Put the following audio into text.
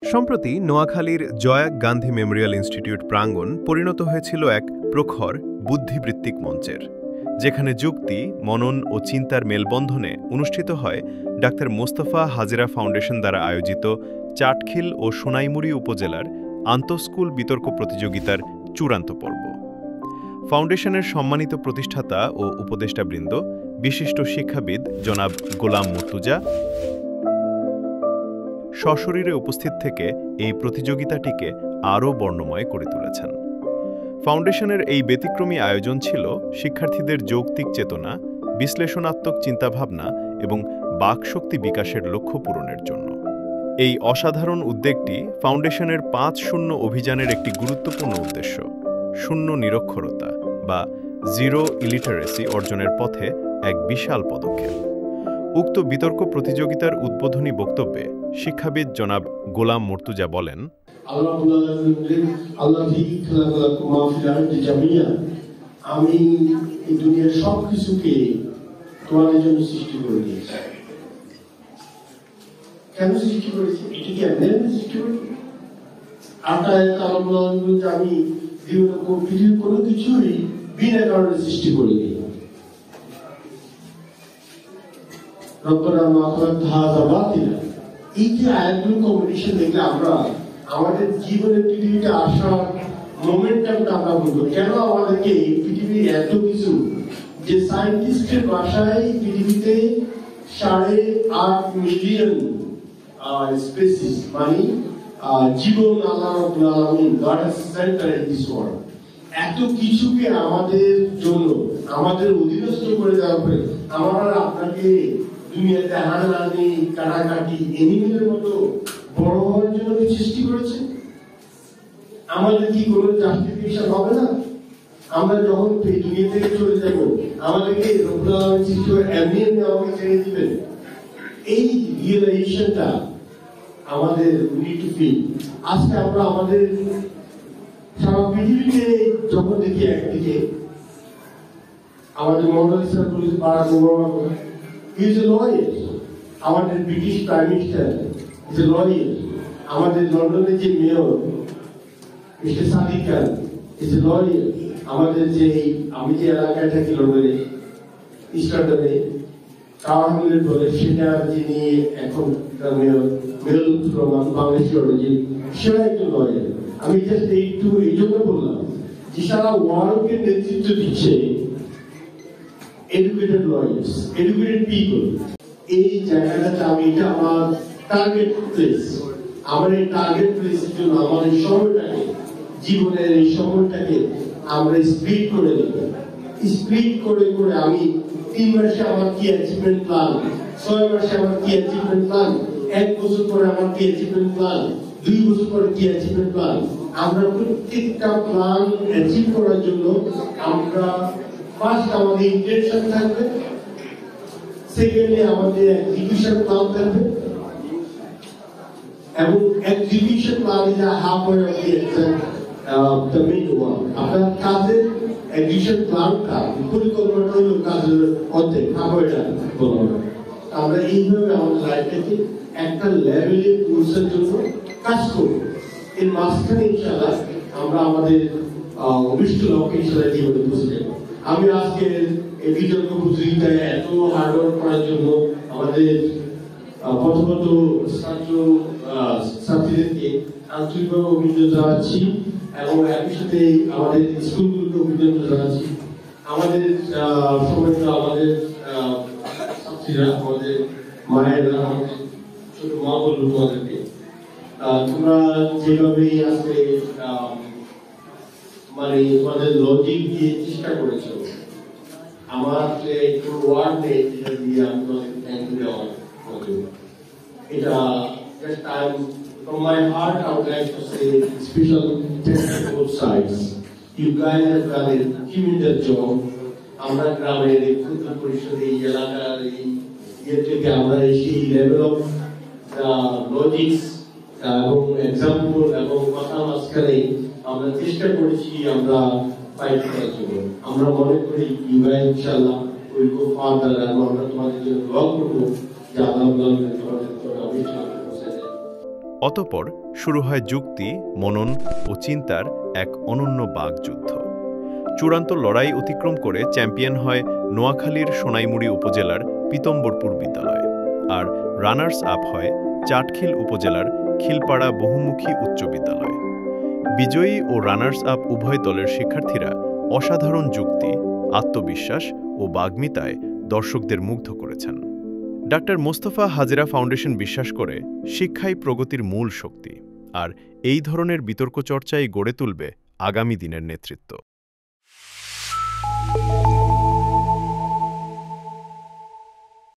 সম্প্রতি নোয়াখালীর Jaya Gandhi Memorial institute প্রাঙ্গণ পরিণত হয়েছিল এক প্রখর বুদ্ধিবৃত্তিক মঞ্চের, যেখানে যুক্তি, মনন ও চিন্তার মেলবন্ধনে অনুষ্ঠিত হয় ডাক্তার মোস্তফা হাজেরা ফাউন্ডেশন দ্বারা আয়োজিত চাটখিল ও সোনাইমুড়ি উপজেলার আন্তঃস্কুল বিতর্ক প্রতিযোগিতার চূড়ান্ত পর্ব। ফাউন্ডেশনের সম্মানিত প্রতিষ্ঠাতা ও উপদেষ্টাবৃন্দ, বিশিষ্ট শিক্ষাবিদ জনাব গোলাম মুর্তুজা সশরীরে উপস্থিত থেকে এই প্রতিযোগিতাটিকে আরও বর্ণময় করে তুলেছেন। ফাউন্ডেশনের এই ব্যতিক্রমী আয়োজন ছিল শিক্ষার্থীদের যৌক্তিক চেতনা, বিশ্লেষণাত্মক চিন্তাভাবনা এবং বাকশক্তি বিকাশের লক্ষ্য পূরণের জন্য। এই অসাধারণ উদ্যোগটি ফাউন্ডেশনের ৫-০ অভিযানের একটি গুরুত্বপূর্ণ উদ্দেশ্য, শূন্য নিরক্ষরতা বা জিরো ইলিটারেসি অর্জনের পথে এক বিশাল পদক্ষেপ। উক্ত বিতর্ক প্রতিযোগিতার উদ্বোধনী বক্তব্যে শিক্ষাবিদ জনাব গোলাম মুর্তুজা বলেন, আমি এই দুনিয়ার সবকিছুকে তোমাদের জন্য সৃষ্টি করে দিয়েছি। কেন সৃষ্টি করেছি? এটা কি আমি সৃষ্টি করি? আমি পৃথিবীর কোনো কিছুই বিনা কারণে সৃষ্টি করিনি। এই যে আয়াতগুলো কম্পিটিশন দেখলে আমরা আমাদের জীবনে পৃথিবীতে আসার মোমেন্টামটা আমরা বলবো। কেন আমাদেরকে পৃথিবীর এত কিছু, যে সায়েন্টিস্টের ভাষায় পৃথিবীতে ৮.৫ মিলিয়ন স্পেসিস মানে জীবন আল্লাহ রাব্বুল আলামিন god has centre in this world, এত কিছুকে আমাদের জন্য আমাদের অধীনস্থ করে দেওয়ার পরে আমরা আপনাকে দুনিয়াতে হানাহানি, কাটাকাটি, এনিমেলের মতো বড় হওয়ার জন্য সৃষ্টি করেছে। আমাদের কি কোনো জাস্টিফিকেশন হবে না? আমরা যখন এই দুনিয়া থেকে চলে যাব, আমাদেরকে রব্বুল আলামিন সৃষ্টি করে এমনি এমনি আমাকে ছেড়ে দিবেন। এই রিয়েলাইজেশনটা আমাদের নিড টু ফিল। আজকে আমরা আমাদের সারা পৃথিবীতে যখন দেখি, একদিকে আমাদের মন্ডলিসার police Barack Obama is a lawyer, আমাদের British prime minister is a lawyer, আমাদের লন্ডনের যে mayor mister Sadiq Khan is a lawyer, আমাদের যে আমি যে এলাকায় থাকি লন্ডনে ইস্টারডামে কাওয়ারমিলের বলে সেটা যিনি এখন মেয়র বাংলাদেশ অরিজিন, সেটা একজন লয়ার। আমি জাস্ট এই জন্য বললাম যে সারা ওয়ার্ল্ডকে নেতৃত্ব দিচ্ছে educated lawyers, educated people. এই জায়গাটাতে আমি, এটা আমার টার্গেট প্লেস। আমার এই টার্গেট প্লেসের জন্য আমাদের সময়টাকে, জীবনের এই সময়টাকে আমরা স্প্লিট করে দেব। স্প্লিট করে করে আমি ৩ মাসে আমার কি অ্যাচিভমেন্ট প্ল্যান, ৬ মাসে আমার কি অ্যাচিভমেন্ট প্ল্যান, ১ বছর পরে আমার কি অ্যাচিভমেন্ট প্ল্যান, ২ বছর পরে কি অ্যাচিভমেন্ট প্ল্যান। আমরা প্রত্যেকটা প্ল্যান অ্যাচিভ করার জন্য আমরা ফার্স্ট আমাদের ইন্টেনশন থাকবে, সেকেন্ডলি আমাদের এক্সিকিউশন প্ল্যান থাকবে, এবং execution plan is half way of the main work. আপনার কাজের এক্সিকিউশন প্ল্যানটা, পরিকল্পনাটা হলো কাজের অর্ধেক, হাফ ওয়েটা বলা হয়। আমরা এইভাবে আমাদের লাইফটাকে একটা লেভেলে পৌঁছার জন্য কাজ করব। এর মাঝখানে ইনশাআল্লাহ আমরা আমাদের অভিষ্ট লক্ষ্যে ইনশাআল্লাহ জীবনে পৌঁছে যাব। আমি আজকে এই বিতর্ক প্রতিযোগিতায় এত হার্ডওয়ার্ক করার জন্য আমাদের প্রথমত ছাত্রীদেরকে আন্তরিকভাবে অভিনন্দন জানাচ্ছি, এবং একই সাথে আমাদের স্কুলগুলোকে অভিনন্দন জানাচ্ছি। আমাদের সময় আমাদের ছাত্রীরা, আমাদের মায়েরা, আমাদের ছোট মা বলবো তোমাদেরকে, তোমরা যেভাবে আজকে মানে তোমাদের লজিক দিয়ে চেষ্টা করেছো, আমার যে একটু ওয়ার্ড নেই যেটা দিয়ে আমি তোমাদের থ্যাংক ইউ দেওয়ার মতো, এটা just I am from my heart I would like to say special thanks to both sides. You guys have done a tremendous job. আমরা গ্রামের এই ক্ষুদ্র পরিষদে, এই এলাকার এই ইয়ে থেকে আমরা সেই লেভেল অফ লজিক্স এবং এক্সাম্পল এবং কথা মাঝখানে আমরা চেষ্টা করেছি আমরা ফাইট করার জন্য। আমরা মনে করি ইউ গাইস ইনশাআল্লাহ উইল গো ফার্দার, এবং আমরা তোমাদের জন্য দোয়া করব যে আল্লাহ তোমাদের অতঃপর শুরু হয় যুক্তি, মনন ও চিন্তার এক অনন্য বাকযুদ্ধ। চূড়ান্ত লড়াই অতিক্রম করে চ্যাম্পিয়ন হয় নোয়াখালীর সোনাইমুড়ি উপজেলার পীতম্বরপুর বিদ্যালয়, আর রানার্স আপ হয় চাটখিল উপজেলার খিলপাড়া বহুমুখী উচ্চ বিদ্যালয়। বিজয়ী ও রানার্স আপ উভয় দলের শিক্ষার্থীরা অসাধারণ যুক্তি, আত্মবিশ্বাস ও বাগ্মিতায় দর্শকদের মুগ্ধ করেছেন। ডাক্তার মোস্তফা হাজেরা ফাউন্ডেশন বিশ্বাস করে শিক্ষাই প্রগতির মূল শক্তি, আর এই ধরনের বিতর্ক চর্চাই গড়ে তুলবে আগামী দিনের নেতৃত্ব।